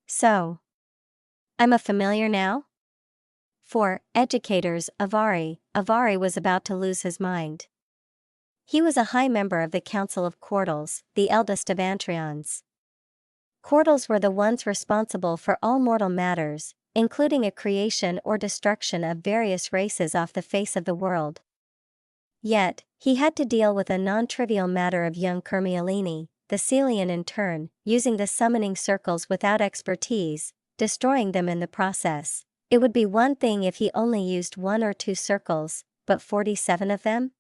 So, I'm a familiar now? For educators, Avari was about to lose his mind. He was a high member of the Council of Quartals, the eldest of Antryons. Quartals were the ones responsible for all mortal matters, including a creation or destruction of various races off the face of the world. Yet, he had to deal with a non-trivial matter of young Kermialini, the Celian in turn, using the summoning circles without expertise, destroying them in the process. It would be one thing if he only used 1 or 2 circles, but 47 of them?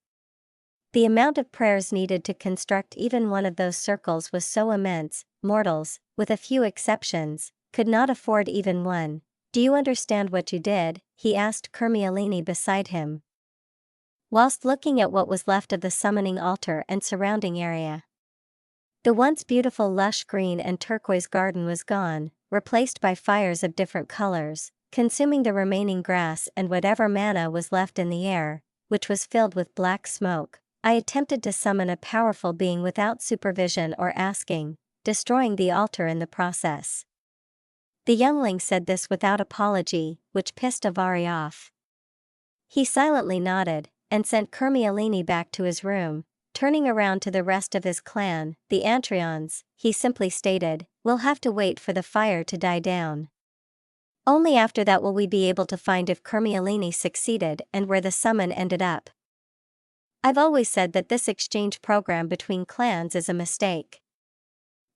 The amount of prayers needed to construct even one of those circles was so immense, mortals, with a few exceptions, could not afford even one. Do you understand what you did? He asked Kermialini beside him, whilst looking at what was left of the summoning altar and surrounding area. The once beautiful lush green and turquoise garden was gone, replaced by fires of different colors, consuming the remaining grass and whatever mana was left in the air, which was filled with black smoke. I attempted to summon a powerful being without supervision or asking, destroying the altar in the process. The youngling said this without apology, which pissed Avari off. He silently nodded, and sent Kermialini back to his room. Turning around to the rest of his clan, the Antryons, he simply stated, "We'll have to wait for the fire to die down. Only after that will we be able to find if Kermialini succeeded and where the summon ended up. I've always said that this exchange program between clans is a mistake."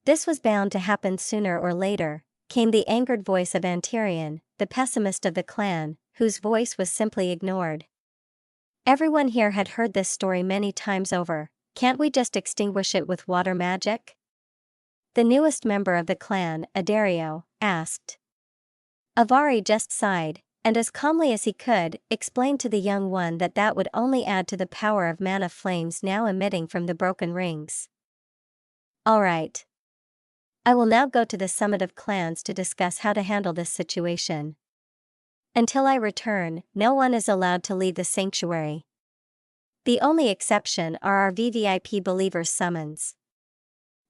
This was bound to happen sooner or later, came the angered voice of Antirion, the pessimist of the clan, whose voice was simply ignored. Everyone here had heard this story many times over. Can't we just extinguish it with water magic? The newest member of the clan, Adario, asked. Avari just sighed, and as calmly as he could, explained to the young one that that would only add to the power of mana flames now emitting from the broken rings. All right. I will now go to the summit of clans to discuss how to handle this situation. Until I return, no one is allowed to leave the sanctuary. The only exception are our VVIP believers' summons.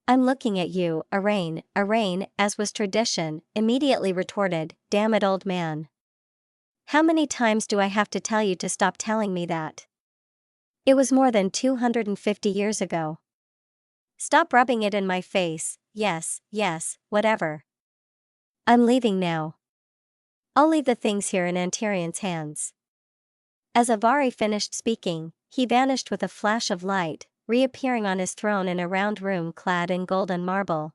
I'm looking at you, Arain, as was tradition, immediately retorted, "Damn it, old man. How many times do I have to tell you to stop telling me that? It was more than 250 years ago. Stop rubbing it in my face, yes, whatever. I'm leaving now. I'll leave the things here in Antirion's hands." As Avari finished speaking, he vanished with a flash of light, reappearing on his throne in a round room clad in gold and marble.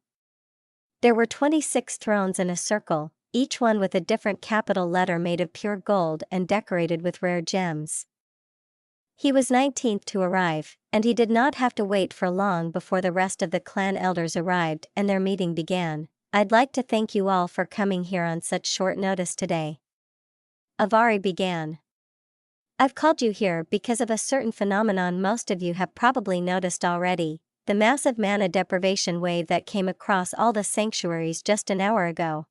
There were 26 thrones in a circle, each one with a different capital letter made of pure gold and decorated with rare gems. He was 19th to arrive, and he did not have to wait for long before the rest of the clan elders arrived and their meeting began. "I'd like to thank you all for coming here on such short notice today," Avari began. "I've called you here because of a certain phenomenon most of you have probably noticed already, the massive mana deprivation wave that came across all the sanctuaries just an hour ago."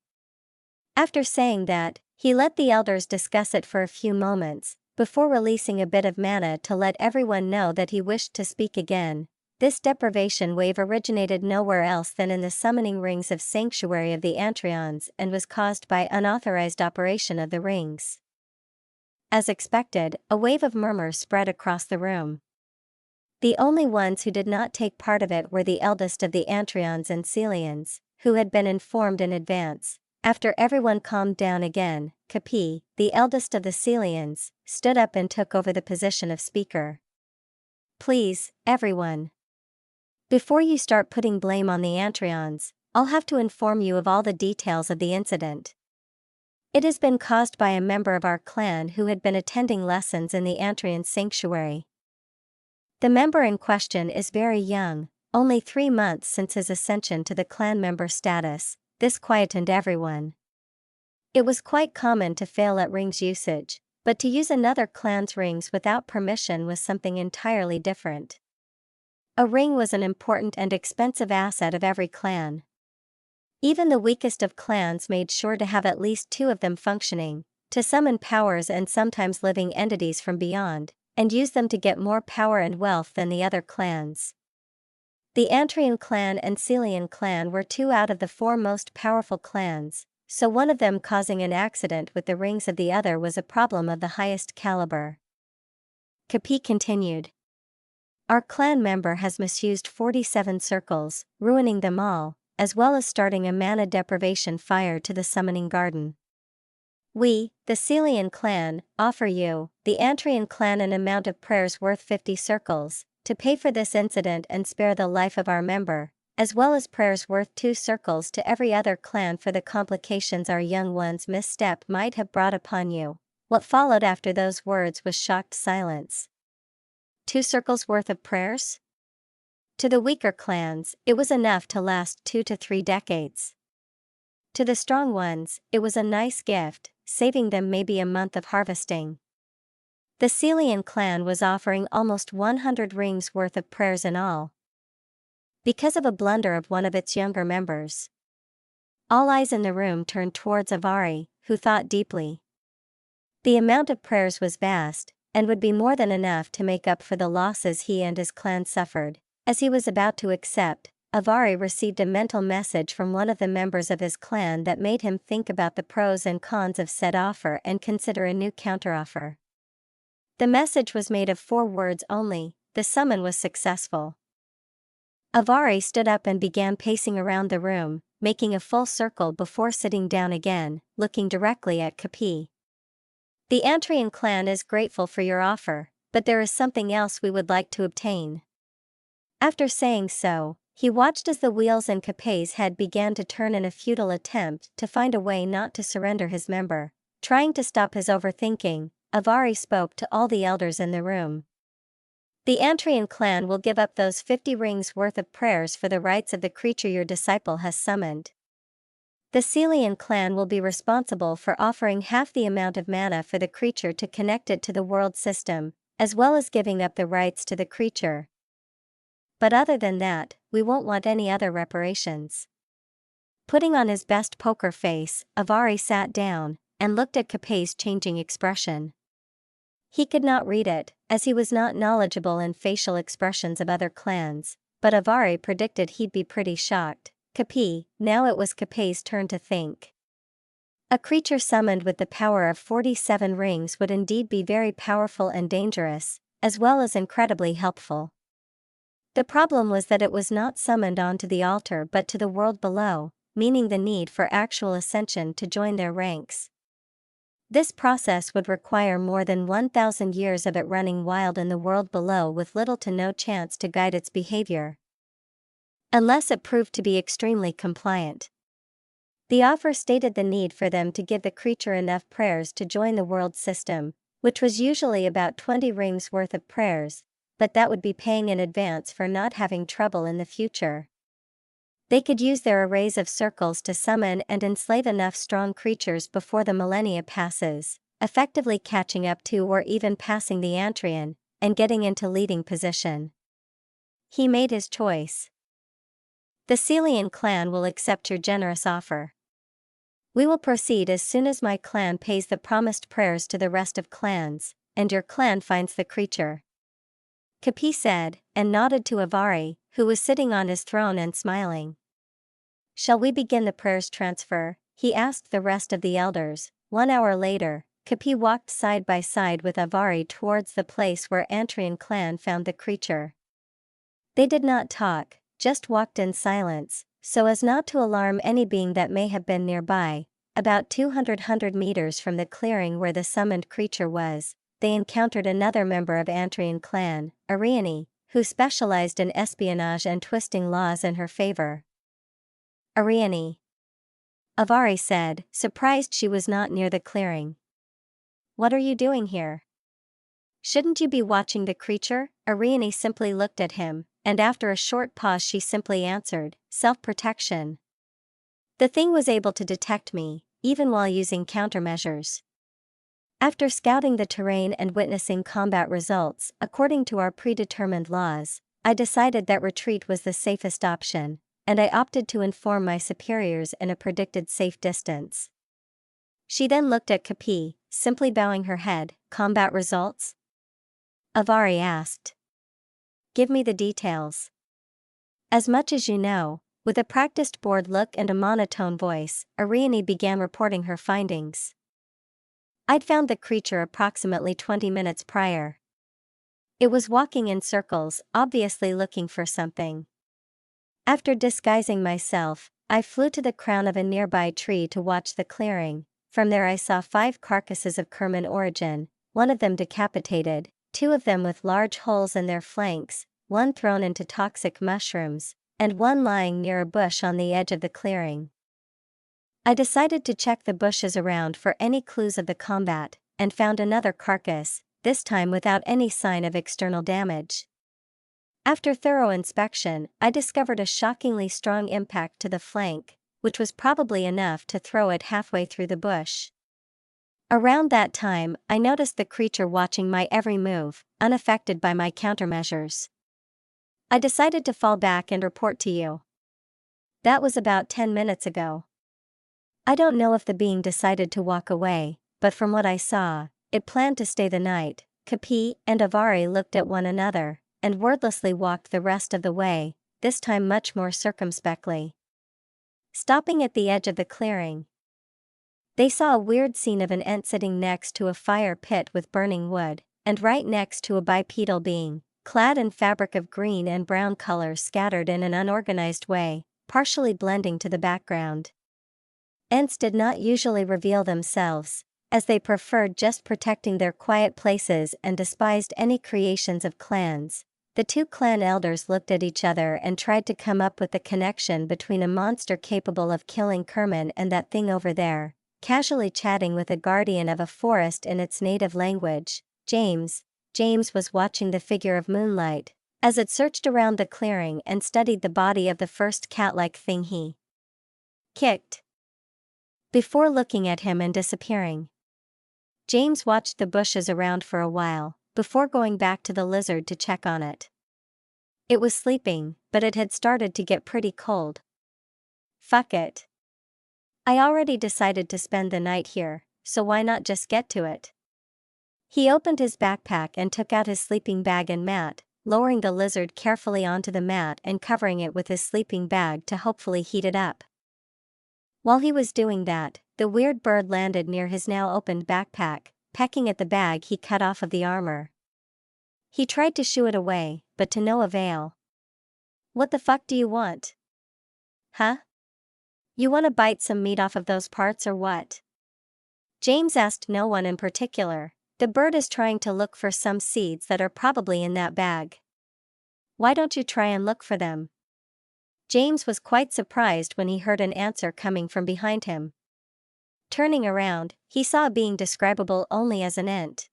After saying that, he let the elders discuss it for a few moments, before releasing a bit of mana to let everyone know that he wished to speak again. This deprivation wave originated nowhere else than in the summoning rings of Sanctuary of the Antryons and was caused by unauthorized operation of the rings. As expected, a wave of murmurs spread across the room. The only ones who did not take part of it were the eldest of the Antryons and Celians, who had been informed in advance. After everyone calmed down again, Kapi, the eldest of the Celians, stood up and took over the position of speaker. "Please, everyone. Before you start putting blame on the Antryons, I'll have to inform you of all the details of the incident. It has been caused by a member of our clan who had been attending lessons in the Antryon sanctuary. The member in question is very young, only 3 months since his ascension to the clan member status." This quietened everyone. It was quite common to fail at rings usage, but to use another clan's rings without permission was something entirely different. A ring was an important and expensive asset of every clan. Even the weakest of clans made sure to have at least 2 of them functioning, to summon powers and sometimes living entities from beyond, and use them to get more power and wealth than the other clans. The Antrian clan and Celian clan were two out of the four most powerful clans, so one of them causing an accident with the rings of the other was a problem of the highest caliber. Kapi continued. Our clan member has misused 47 circles, ruining them all, as well as starting a mana deprivation fire to the summoning garden. We, the Celian clan, offer you, the Antrian clan, an amount of prayers worth 50 circles, to pay for this incident and spare the life of our member, as well as prayers worth 2 circles to every other clan for the complications our young one's misstep might have brought upon you. What followed after those words was shocked silence. 2 circles worth of prayers? To the weaker clans, it was enough to last 2 to 3 decades. To the strong ones, it was a nice gift, saving them maybe a month of harvesting. The Celian clan was offering almost 100 rings worth of prayers in all, because of a blunder of one of its younger members. All eyes in the room turned towards Avari, who thought deeply. The amount of prayers was vast, and would be more than enough to make up for the losses he and his clan suffered. As he was about to accept, Avari received a mental message from one of the members of his clan that made him think about the pros and cons of said offer and consider a new counteroffer. The message was made of 4 words only: the summon was successful. Avari stood up and began pacing around the room, making a full circle before sitting down again, looking directly at Kapi. The Antrian clan is grateful for your offer, but there is something else we would like to obtain. After saying so, he watched as the wheels in Kapi's head began to turn in a futile attempt to find a way not to surrender his member. Trying to stop his overthinking, Avari spoke to all the elders in the room. The Antrian clan will give up those 50 rings worth of prayers for the rights of the creature your disciple has summoned. The Celian clan will be responsible for offering half the amount of mana for the creature to connect it to the world system, as well as giving up the rights to the creature. But other than that, we won't want any other reparations. Putting on his best poker face, Avari sat down and looked at Kapi's changing expression. He could not read it, as he was not knowledgeable in facial expressions of other clans, but Avari predicted he'd be pretty shocked. Kapi, now it was Kapi's turn to think. A creature summoned with the power of 47 rings would indeed be very powerful and dangerous, as well as incredibly helpful. The problem was that it was not summoned onto the altar but to the world below, meaning the need for actual ascension to join their ranks. This process would require more than 1,000 years of it running wild in the world below with little to no chance to guide its behavior, unless it proved to be extremely compliant. The offer stated the need for them to give the creature enough prayers to join the world system, which was usually about 20 rings worth of prayers, but that would be paying in advance for not having trouble in the future. They could use their arrays of circles to summon and enslave enough strong creatures before the millennia passes, effectively catching up to or even passing the Antrian, and getting into leading position. He made his choice. The Celian clan will accept your generous offer. We will proceed as soon as my clan pays the promised prayers to the rest of clans, and your clan finds the creature. Kapi said, and nodded to Avari, who was sitting on his throne and smiling. Shall we begin the prayers transfer? He asked the rest of the elders. 1 hour later, Kapi walked side by side with Avari towards the place where Antrian clan found the creature. They did not talk, just walked in silence, so as not to alarm any being that may have been nearby. About 200 meters from the clearing where the summoned creature was, they encountered another member of Antrian clan, Ariane, who specialized in espionage and twisting laws in her favor. Ariane, Avari said, surprised she was not near the clearing. What are you doing here? Shouldn't you be watching the creature? Ariane simply looked at him, and after a short pause she simply answered, self-protection. The thing was able to detect me, even while using countermeasures. After scouting the terrain and witnessing combat results, according to our predetermined laws, I decided that retreat was the safest option, and I opted to inform my superiors in a predicted safe distance. She then looked at Kapi, simply bowing her head. Combat results? Avari asked. Give me the details. As much as you know. With a practiced bored look and a monotone voice, Ariane began reporting her findings. I'd found the creature approximately 20 minutes prior. It was walking in circles, obviously looking for something. After disguising myself, I flew to the crown of a nearby tree to watch the clearing. From there I saw 5 carcasses of Kerman origin, one of them decapitated, 2 of them with large holes in their flanks, 1 thrown into toxic mushrooms, and 1 lying near a bush on the edge of the clearing. I decided to check the bushes around for any clues of the combat, and found another carcass, this time without any sign of external damage. After thorough inspection, I discovered a shockingly strong impact to the flank, which was probably enough to throw it halfway through the bush. Around that time, I noticed the creature watching my every move, unaffected by my countermeasures. I decided to fall back and report to you. That was about 10 minutes ago. I don't know if the being decided to walk away, but from what I saw, it planned to stay the night. Kapi and Avari looked at one another, and wordlessly walked the rest of the way, this time much more circumspectly. Stopping at the edge of the clearing, they saw a weird scene of an ant sitting next to a fire pit with burning wood, and right next to a bipedal being, clad in fabric of green and brown colors scattered in an unorganized way, partially blending to the background. Ants did not usually reveal themselves, as they preferred just protecting their quiet places and despised any creations of clans. The 2 clan elders looked at each other and tried to come up with the connection between a monster capable of killing Kerman and that thing over there. Casually chatting with a guardian of a forest in its native language, James was watching the figure of Moonlight, as it searched around the clearing and studied the body of the first cat-like thing he kicked, before looking at him and disappearing. James watched the bushes around for a while, before going back to the lizard to check on it. It was sleeping, but it had started to get pretty cold. Fuck it. I already decided to spend the night here, so why not just get to it? He opened his backpack and took out his sleeping bag and mat, lowering the lizard carefully onto the mat and covering it with his sleeping bag to hopefully heat it up. While he was doing that, the weird bird landed near his now opened backpack, pecking at the bag he cut off of the armor. He tried to shoo it away, but to no avail. What the fuck do you want? Huh? You want to bite some meat off of those parts or what? James asked no one in particular. The bird is trying to look for some seeds that are probably in that bag. Why don't you try and look for them? James was quite surprised when he heard an answer coming from behind him. Turning around, he saw a being describable only as an ant.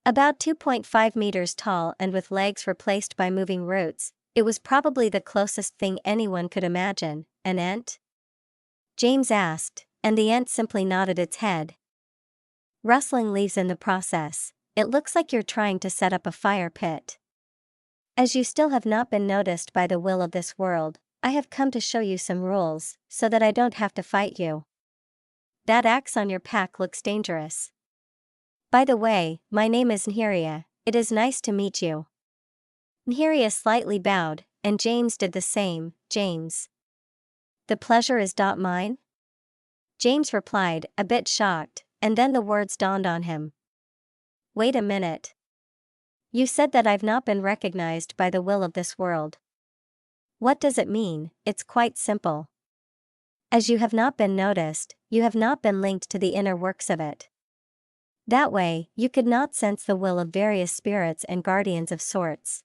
About 2.5 meters tall and with legs replaced by moving roots, it was probably the closest thing anyone could imagine. An ant? James asked, and the ant simply nodded its head. Rustling leaves in the process. It looks like you're trying to set up a fire pit. As you still have not been noticed by the will of this world, I have come to show you some rules, so that I don't have to fight you. That axe on your pack looks dangerous. By the way, my name is Nhiria. It is nice to meet you. Nhiria slightly bowed, and James did the same. James. The pleasure is mine? James replied, a bit shocked, and then the words dawned on him. Wait a minute. You said that I've not been recognized by the will of this world. What does it mean? It's quite simple. As you have not been noticed, you have not been linked to the inner works of it. That way, you could not sense the will of various spirits and guardians of sorts.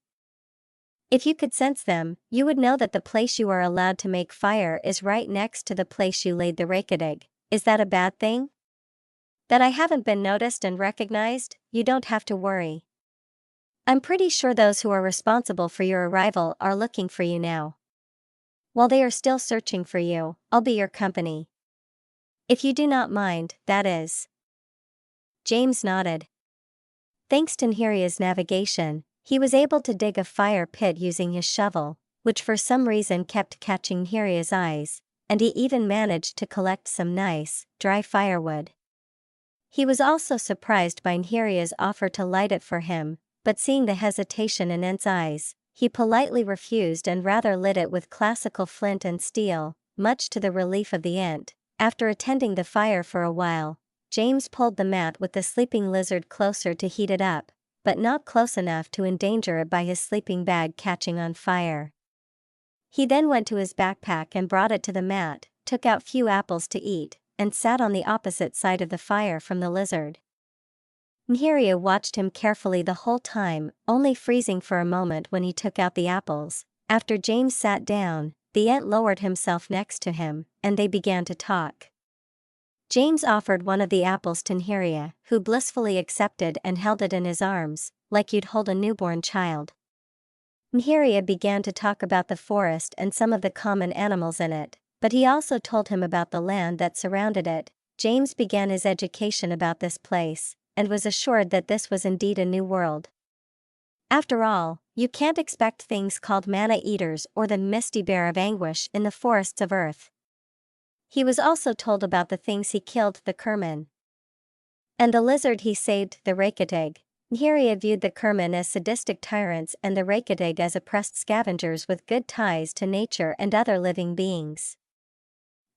If you could sense them, you would know that the place you are allowed to make fire is right next to the place you laid the Reykjavik. Is that a bad thing? That I haven't been noticed and recognized, you don't have to worry. I'm pretty sure those who are responsible for your arrival are looking for you now. While they are still searching for you, I'll be your company. If you do not mind, that is. James nodded. Thanks to Nhiria's navigation, he was able to dig a fire pit using his shovel, which for some reason kept catching Nhiria's eyes, and he even managed to collect some nice, dry firewood. He was also surprised by Nhiria's offer to light it for him, but seeing the hesitation in Ent's eyes, He politely refused and rather lit it with classical flint and steel, much to the relief of the ant. After attending the fire for a while, James pulled the mat with the sleeping lizard closer to heat it up, but not close enough to endanger it by his sleeping bag catching on fire. He then went to his backpack and brought it to the mat, took out few apples to eat, and sat on the opposite side of the fire from the lizard. Mhiria watched him carefully the whole time, only freezing for a moment when he took out the apples. After James sat down, the ant lowered himself next to him, and they began to talk. James offered one of the apples to Mhiria, who blissfully accepted and held it in his arms, like you'd hold a newborn child. Mhiria began to talk about the forest and some of the common animals in it, but he also told him about the land that surrounded it. James began his education about this place, and was assured that this was indeed a new world. After all, you can't expect things called manna-eaters or the misty bear of anguish in the forests of earth. He was also told about the things he killed, the Kerman. And the lizard he saved, the Rakateg. Mhiria viewed the Kerman as sadistic tyrants and the Rakateg as oppressed scavengers with good ties to nature and other living beings.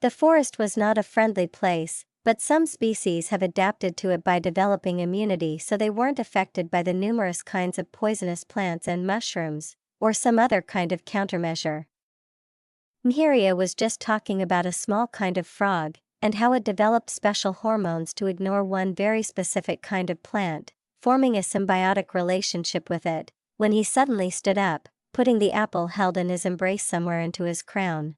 The forest was not a friendly place, but some species have adapted to it by developing immunity so they weren't affected by the numerous kinds of poisonous plants and mushrooms, or some other kind of countermeasure. Mhiria was just talking about a small kind of frog, and how it developed special hormones to ignore one very specific kind of plant, forming a symbiotic relationship with it, when he suddenly stood up, putting the apple held in his embrace somewhere into his crown.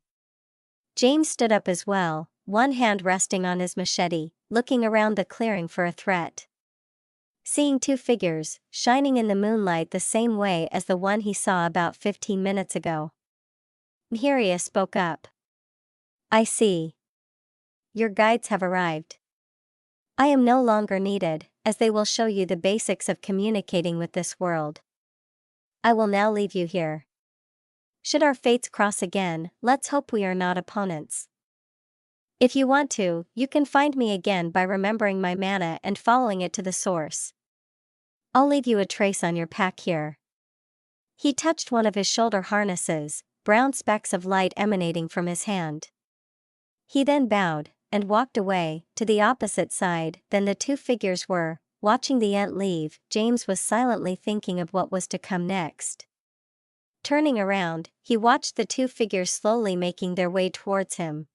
James stood up as well, one hand resting on his machete, looking around the clearing for a threat. Seeing two figures, shining in the moonlight the same way as the one he saw about 15 minutes ago. Mhiria spoke up. I see. Your guides have arrived. I am no longer needed, as they will show you the basics of communicating with this world. I will now leave you here. Should our fates cross again, let's hope we are not opponents. If you want to, you can find me again by remembering my mana and following it to the source. I'll leave you a trace on your pack here. He touched one of his shoulder harnesses, brown specks of light emanating from his hand. He then bowed, and walked away, to the opposite side. Then the two figures were, watching the ant leave. James was silently thinking of what was to come next. Turning around, he watched the two figures slowly making their way towards him.